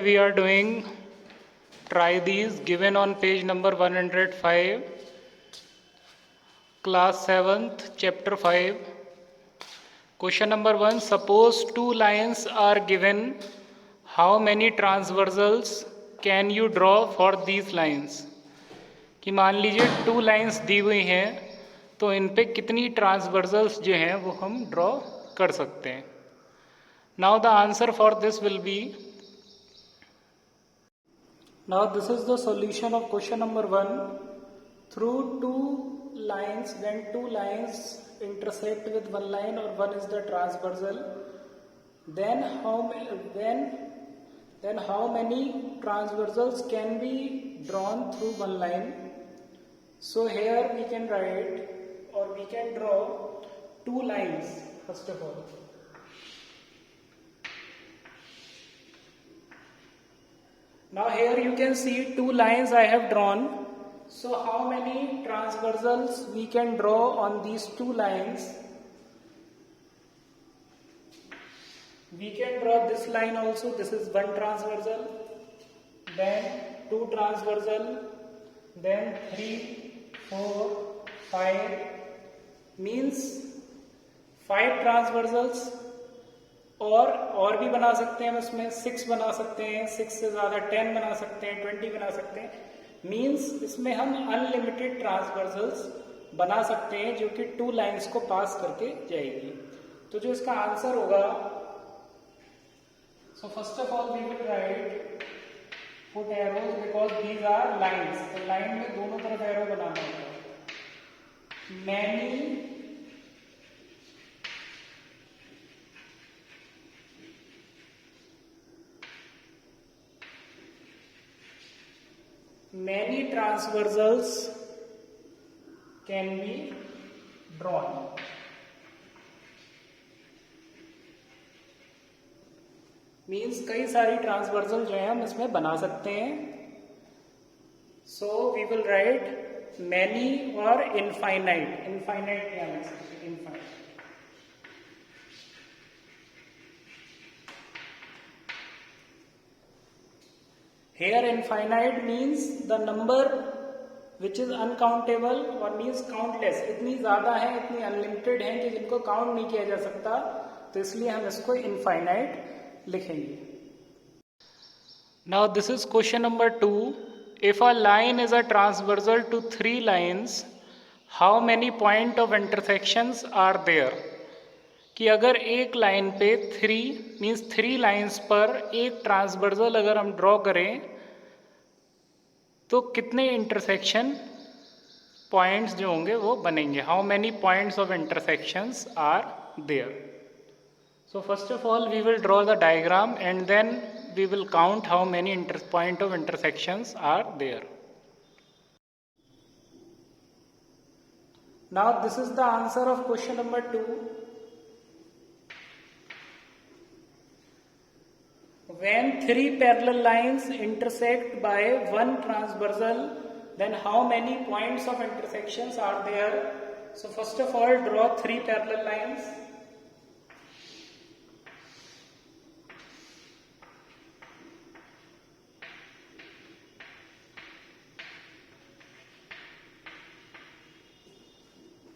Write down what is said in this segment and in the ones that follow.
We are doing try these given on page number 105, class 7th, chapter 5. Question number 1, suppose two lines are given. How many transversals can you draw for these lines? कि मान लीजिए two lines दी हुई हैं तो इन पे कितनी transversals जो हैं वो हम ड्रॉ कर सकते हैं. Now the answer for this will be. Now this is the solution of question number 1. Through two lines, when two lines intersect with one line or one is the transversal, then how many transversals can be drawn through one line? So here we can write or we can draw two lines first of all. Now here you can see two lines I have drawn. So how many transversals we can draw on these two lines? We can draw this line also. This is one transversal, then two transversal, then 3, 4, 5. Means 5 transversals. और भी बना सकते हैं, इसमें 6 बना सकते हैं, 6 से ज़्यादा 10 बना सकते हैं, 20 बना सकते हैं. मीन्स इसमें हम अनलिमिटेड ट्रांसवर्सल्स बना सकते हैं जो कि टू लाइंस को पास करके जाएगी. तो जो इसका आंसर होगा, so first of all we will write put arrows because these are lines. तो लाइन में दोनों तरफ एरो बनाना होगा. Many transversals can be drawn. Means कई सारी ट्रांसवर्सल जो है हम इसमें बना सकते हैं. So we will write many or infinite. Infinite क्या लिख सकते हैं? Infinite. Here infinite means the number which is uncountable or means countless. इतनी ज़्यादा है, इतनी अनलिमिटेड है कि जिनको काउंट नहीं किया जा सकता, तो इसलिए हम इसको infinite लिखेंगे. Now this is question number 2. If a line is a transversal to 3 lines, how many point of intersections are there? कि अगर एक लाइन पे 3 मीन्स 3 लाइंस पर एक ट्रांसवर्सल अगर हम ड्रॉ करें तो कितने इंटरसेक्शन पॉइंट्स जो होंगे वो बनेंगे. How many points of intersections are there. So first of all we will draw the diagram and then we will count how many point of intersections are there. Now this is the answer of question number 2. When 3 parallel lines intersect by one transversal, then how many points of intersections are there? So first of all, draw 3 parallel lines.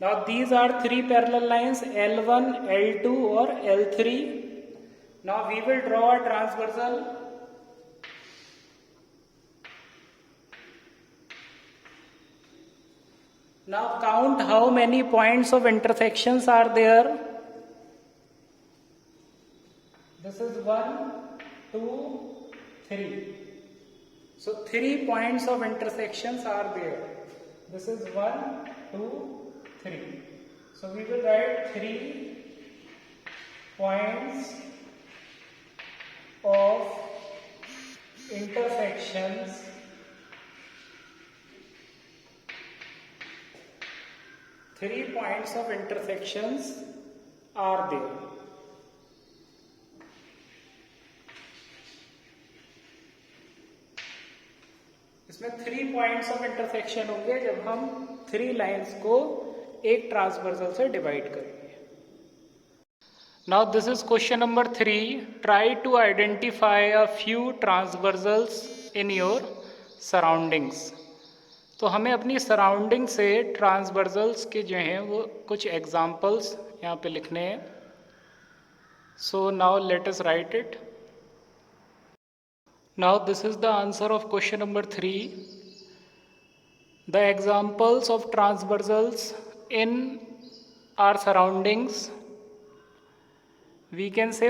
Now these are 3 parallel lines, L1, L2 or L3. Now we will draw a transversal. Now count how many points of intersections are there. This is 1, 2, 3. So 3 points of intersections are there. This is 1, 2, 3. So we will write 3 points of intersections are there. इसमें 3 points of intersection होंगे जब हम 3 lines को एक transversal से divide करेंगे. Now this is question number 3. Try to identify a few transversals in your surroundings. तो हमें अपनी सराउंडिंग से ट्रांसवर्सल्स के जो हैं वो कुछ एग्जांपल्स यहाँ पे लिखने हैं. So now let us write it. Now this is the answer of question number 3. The examples of transversals in our surroundings. We can say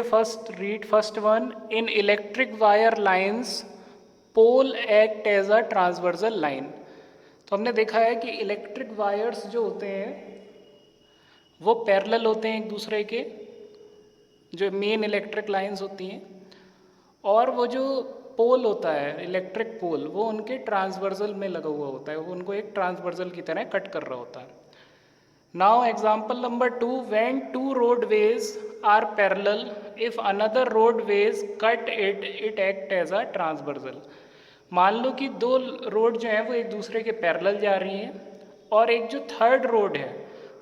read first one. In electric wire lines, pole act as a transversal line. तो हमने देखा है कि electric wires जो होते हैं वो parallel होते हैं एक दूसरे के, जो मेन इलेक्ट्रिक लाइंस होती हैं, और वो जो पोल होता है इलेक्ट्रिक पोल वो उनके ट्रांसवर्सल में लगा हुआ होता है, वो उनको एक ट्रांसवर्सल की तरह कट कर रहा होता है. Now example number 2. When two roadways are parallel, if another roadways cut it act as a transversal. मान लो कि दो रोड जो हैं वो एक दूसरे के पैरेलल जा रही हैं और एक जो थर्ड रोड है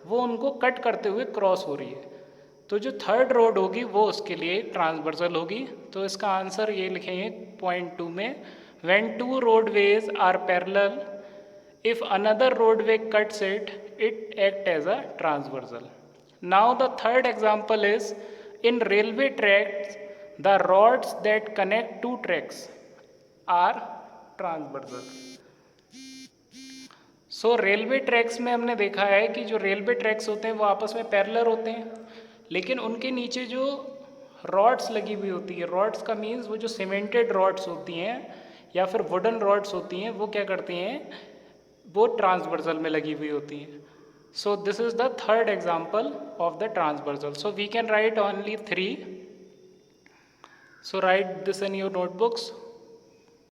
वो उनको कट करते हुए क्रॉस हो रही है. तो जो थर्ड रोड होगी वो उसके लिए ट्रांसवर्सल होगी. तो इसका आंसर ये लिखेंगे पॉइंट 2 में. When two roadways are parallel, if another roadway cuts it act as a transversal. Now the third example is in railway tracks, the rods that connect two tracks are transversal. So railway tracks में हमने देखा है कि जो railway tracks होते हैं वो आपस में पैरेलल होते हैं, लेकिन उनके नीचे जो रॉड्स लगी हुई होती है, रॉड्स का मीन्स वो जो सीमेंटेड रॉड्स होती हैं या फिर वुडन रॉड्स होती हैं, वो क्या करती हैं, वो ट्रांसवर्सल में लगी हुई होती हैं. So this is the third example of the transversal. So we can write only 3. So write this in your notebooks.